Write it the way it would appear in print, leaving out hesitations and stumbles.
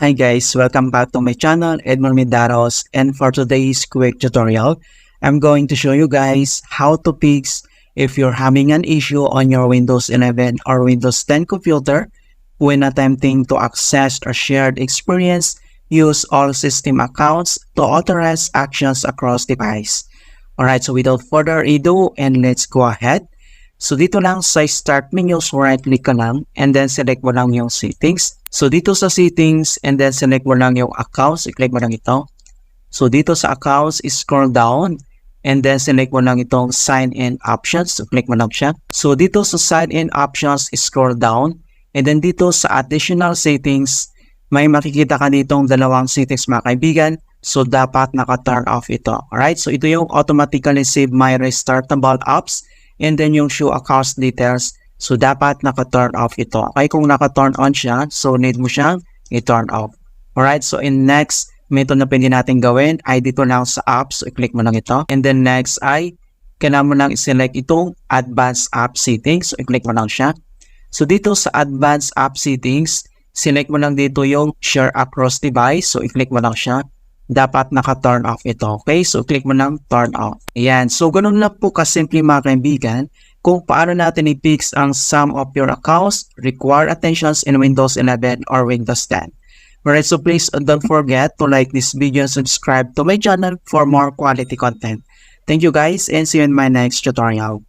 Hi guys, welcome back to my channel, Edmond Medaros, and for today's quick tutorial, I'm going to show you guys how to fix if you're having an issue on your Windows 11 or Windows 10 computer when attempting to access a shared experience. Use all system accounts to authorize actions across device. Alright, so without further ado, and let's go ahead. So dito lang sa start menu, so right click ka lang and then select mo lang yung settings. So dito sa settings and then select mo lang yung accounts, i-click mo lang ito. So dito sa accounts, scroll down and then select mo lang itong sign in options, so click mo lang siya. So dito sa sign in options, scroll down and then dito sa additional settings, may makikita ka ditong dalawang settings mga kaibigan. So dapat naka-turn off ito. Alright, so ito yung automatically save my restartable apps. And then yung show accounts details, so dapat naka-turn off ito. Okay, kung naka-turn on siya, so need mo siyang i-turn off. Alright, so in next method na pwede natin gawin ay dito lang sa apps, so i-click mo lang ito. And then next ay, kailangan mo lang i-select itong advanced app settings, so i-click mo lang siya. So dito sa advanced app settings, select mo lang dito yung share across device, so i-click mo lang siya. Dapat naka-turn off ito. Okay? So, click mo ng turn off. Ayan. So, ganun lang po kasimple mga kaibigan kung paano natin i-fix ang some of your accounts require attentions in Windows 11 or Windows 10. Alright, so please don't forget to like this video and subscribe to my channel for more quality content. Thank you guys and see you in my next tutorial.